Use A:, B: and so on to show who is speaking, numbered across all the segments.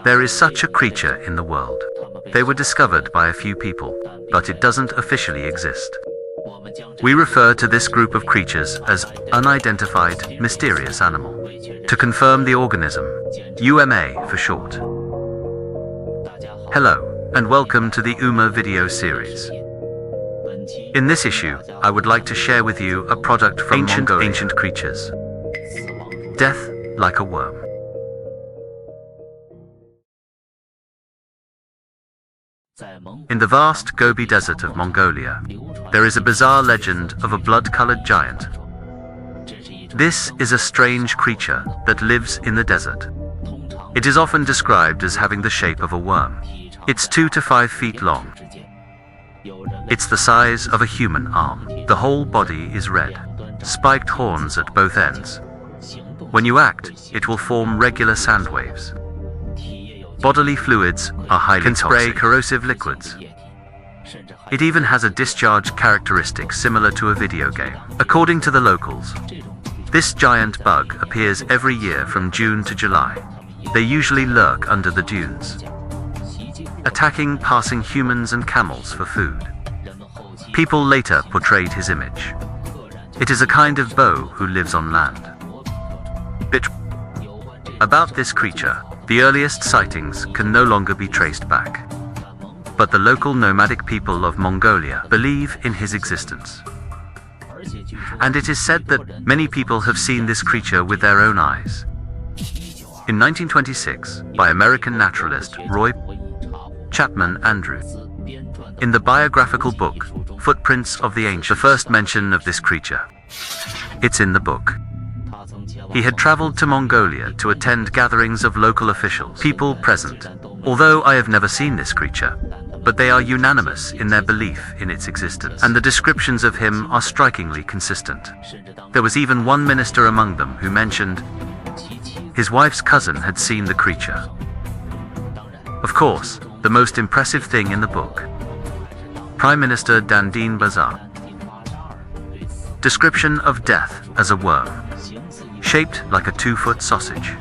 A: There is such a creature in the world. They were discovered by a few people, but it doesn't officially exist. We refer to this group of creatures as unidentified mysterious animal. To confirm the organism, UMA for short. Hello, and welcome to the UMA video series. In this issue, I would like to share with you a product from ancient creatures. Death like a worm. In the vast Gobi Desert of Mongolia, there is a bizarre legend of a blood-colored giant. This is a strange creature that lives in the desert. It is often described as having the shape of a worm. It's 2 to 5 feet long. It's the size of a human arm. The whole body is red, spiked horns at both ends. When you act, it will form regular sand waves. Bodily fluids are highly toxic. Can spray corrosive liquids. It even has a discharge characteristic similar to a video game. According to the locals, this giant bug appears every year from June to July. They usually lurk under the dunes, attacking passing humans and camels for food. People later portrayed his image. It is a kind of bow who lives on land. About this creature, the earliest sightings can no longer be traced back. But the local nomadic people of Mongolia believe in his existence. And it is said that many people have seen this creature with their own eyes. In 1926, by American naturalist Roy Chapman Andrew, in the biographical book, Footprints of the Ancients, the first mention of this creature. It's in the book. He had traveled to Mongolia to attend gatherings of local officials, people present. Although I have never seen this creature, but they are unanimous in their belief in its existence, and the descriptions of him are strikingly consistent. There was even one minister among them who mentioned his wife's cousin had seen the creature. Of course, the most impressive thing in the book, Prime Minister Dandin Bazar. Description of death as a worm, shaped like a 2-foot sausage.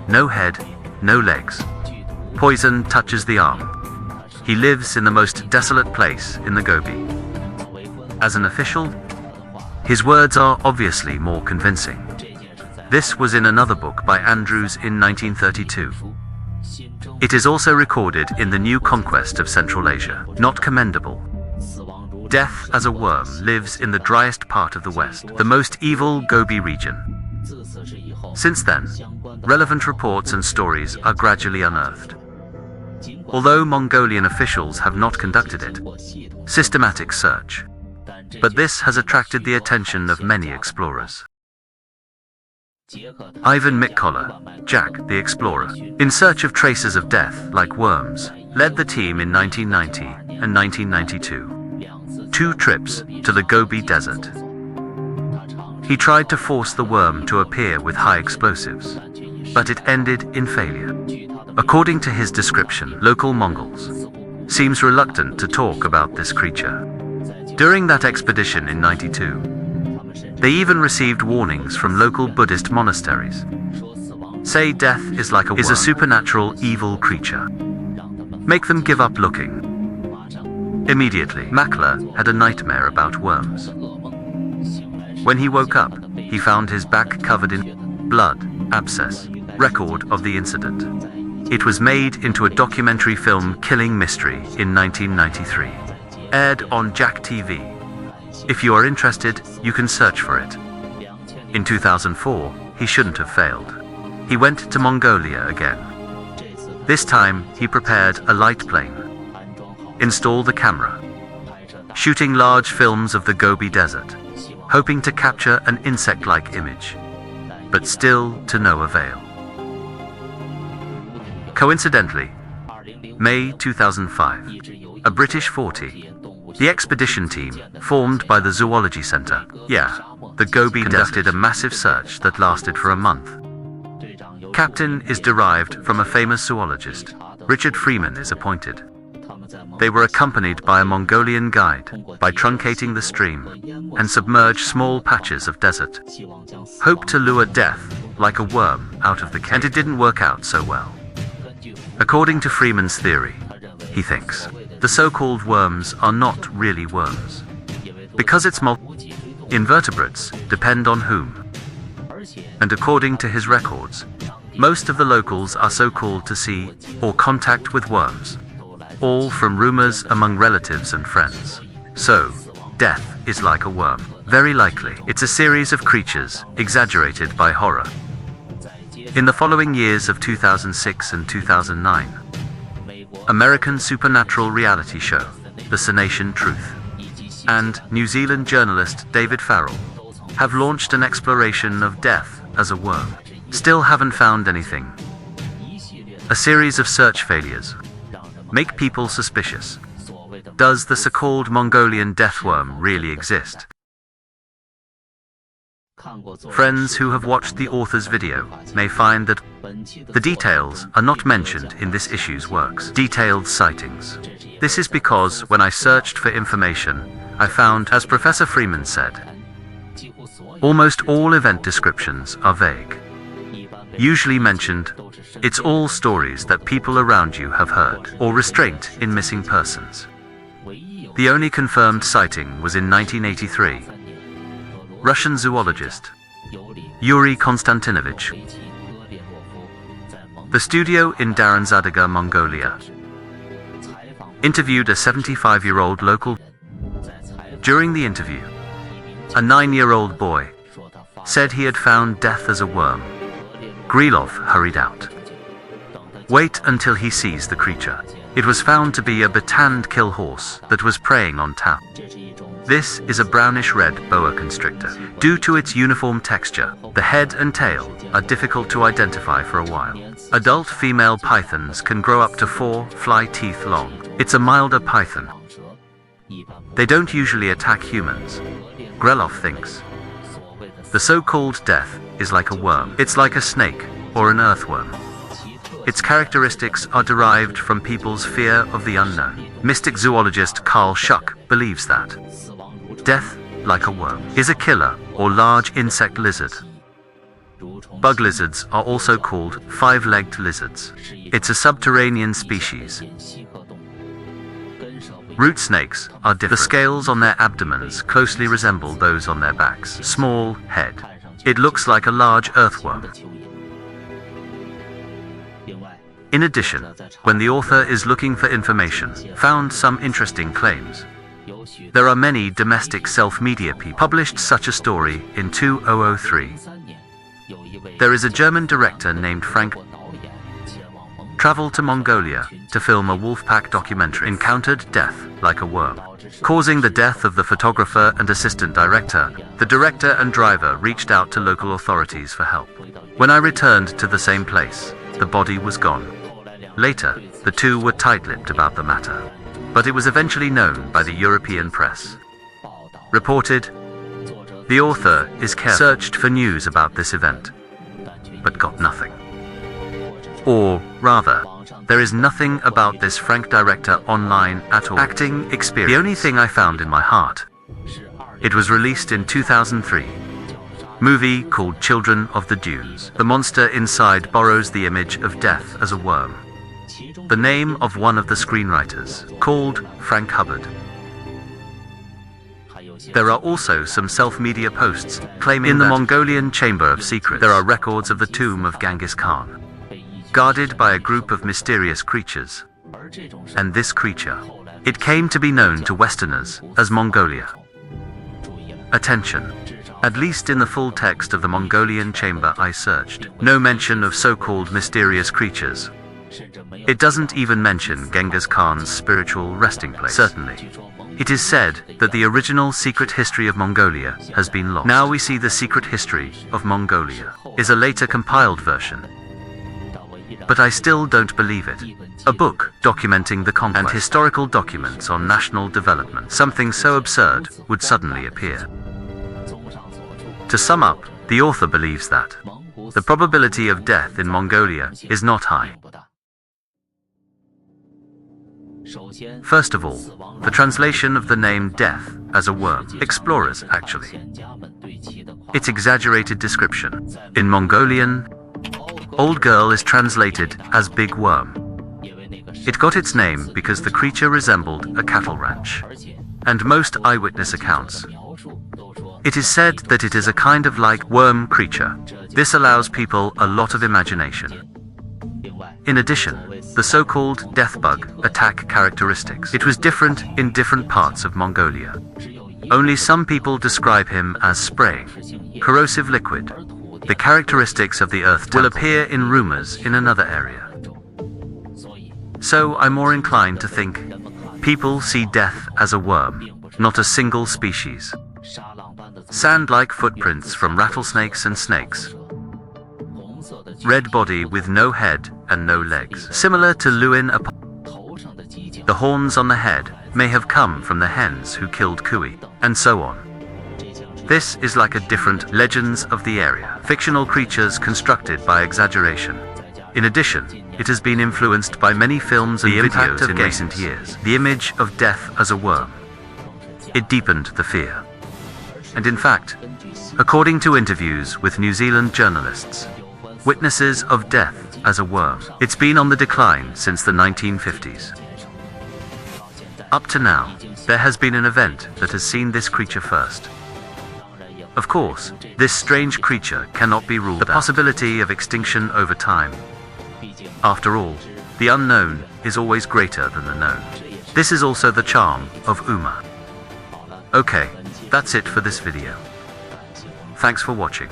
A: No head, no legs. Poison touches the arm. He lives in the most desolate place in the Gobi. As an official, his words are obviously more convincing. This was in another book by Andrews in 1932. It is also recorded in the New Conquest of Central Asia. Not commendable. Death as a worm lives in the driest part of the West, the most evil Gobi region. Since then, relevant reports and stories are gradually unearthed. Although Mongolian officials have not conducted it, systematic search. But this has attracted the attention of many explorers. Ivan Mikkola, Jack the Explorer, in search of traces of death like worms, led the team in 1990 and 1992. 2 trips to the Gobi Desert. He tried to force the worm to appear with high explosives, but it ended in failure. According to his description, local Mongols seems reluctant to talk about this creature. During that expedition in '92, they even received warnings from local Buddhist monasteries. Say death is like a worm, is a supernatural evil creature. Make them give up looking. Immediately, Makler had a nightmare about worms. When he woke up, he found his back covered in blood, abscess, record of the incident. It was made into a documentary film, Killing Mystery, in 1993. Aired on Jack TV. If you are interested, you can search for it. In 2004, he shouldn't have failed. He went to Mongolia again. This time, he prepared a light plane, installed a camera, shooting large films of the Gobi Desert, hoping to capture an insect-like image, but still to no avail. Coincidentally, May 2005, a British 40, the expedition team, formed by the Zoology Centre, the Gobi, conducted a massive search that lasted for a month. Captain is derived from a famous zoologist. Richard Freeman is appointed. They were accompanied by a Mongolian guide, by truncating the stream, and submerge small patches of desert. Hope to lure death, like a worm, out of the cave. And it didn't work out so well. According to Freeman's theory, he thinks, the so-called worms are not really worms. Because it's invertebrates depend on whom. And according to his records, most of the locals are so-called to see or contact with worms, all from rumors among relatives and friends. So, death is like a worm. Very likely, it's a series of creatures exaggerated by horror. In the following years of 2006 and 2009, American supernatural reality show, The Cenation Truth, and New Zealand journalist David Farrell have launched an exploration of death as a worm. Still haven't found anything. A series of search failures make people suspicious. Does the so-called Mongolian death worm really exist? Friends who have watched the author's video may find that the details are not mentioned in this issue's works. Detailed sightings. This is because when I searched for information, I found, as Professor Freeman said, almost all event descriptions are vague. Usually mentioned, it's all stories that people around you have heard, or restraint in missing persons. The only confirmed sighting was in 1983. Russian zoologist Yuri Konstantinovich. The studio in Daranzadaga, Mongolia, interviewed a 75-year-old local. During the interview, a 9-year-old boy said he had found death as a worm. Grilov hurried out. Wait until he sees the creature. It was found to be a batand kill horse that was preying on Tao. This is a brownish-red boa constrictor. Due to its uniform texture, the head and tail are difficult to identify for a while. Adult female pythons can grow up to 4 fly teeth long. It's a milder python. They don't usually attack humans. Grelov thinks. The so-called death is like a worm. It's like a snake or an earthworm. Its characteristics are derived from people's fear of the unknown. Mystic zoologist Carl Schuck believes that death, like a worm, is a killer or large insect lizard. Bug lizards are also called five-legged lizards. It's a subterranean species. Root snakes are different. The scales on their abdomens closely resemble those on their backs. Small head. It looks like a large earthworm. In addition, when the author is looking for information, found some interesting claims. There are many domestic self-media people published such a story in 2003. There is a German director named Frank traveled to Mongolia to film a wolfpack documentary, encountered death like a worm, causing the death of the photographer and assistant director. The director and driver reached out to local authorities for help. When I returned to the same place, the body was gone. Later, the two were tight-lipped about the matter, but it was eventually known by the European press. Reported, the author is searched for news about this event, but got nothing. Or, rather, there is nothing about this Frank director online at all. Acting experience. The only thing I found in my heart. It was released in 2003. Movie called Children of the Dunes. The monster inside borrows the image of death as a worm. The name of one of the screenwriters, called Frank Hubbard. There are also some self-media posts claiming in the Mongolian Chamber of Secrets there are records of the tomb of Genghis Khan, guarded by a group of mysterious creatures. And this creature, it came to be known to Westerners as Mongolia. Attention. At least in the full text of the Mongolian chamber I searched, no mention of so-called mysterious creatures. It doesn't even mention Genghis Khan's spiritual resting place. Certainly, it is said that the original secret history of Mongolia has been lost. Now we see the secret history of Mongolia is a later compiled version. But I still don't believe it. A book documenting the conquest and historical documents on national development. Something so absurd would suddenly appear. To sum up, the author believes that the probability of death in Mongolia is not high. First of all, the translation of the name death as a worm. Explorers, actually. Its exaggerated description. In Mongolian, Old girl is translated as big worm. It got its name because the creature resembled a cattle ranch. And most eyewitness accounts, it is said that it is a kind of like worm creature. This allows people a lot of imagination. In addition, the so-called death bug attack characteristics. It was different in different parts of Mongolia. Only some people describe him as spraying corrosive liquid. The characteristics of the earth will appear in rumors in another area. So I'm more inclined to think people see death as a worm, not a single species. Sand-like footprints from rattlesnakes and snakes. Red body with no head and no legs. Similar to Luin. The horns on the head may have come from the hens who killed Kui, and so on. This is like a different legends of the area. Fictional creatures constructed by exaggeration. In addition, it has been influenced by many films and videos in recent years. The image of death as a worm. It deepened the fear. And in fact, according to interviews with New Zealand journalists, witnesses of death as a worm, it's been on the decline since the 1950s. Up to now, there has been an event that has seen this creature first. Of course, this strange creature cannot be ruled out. The possibility of extinction over time. After all, the unknown is always greater than the known. This is also the charm of Uma. Okay, that's it for this video. Thanks for watching.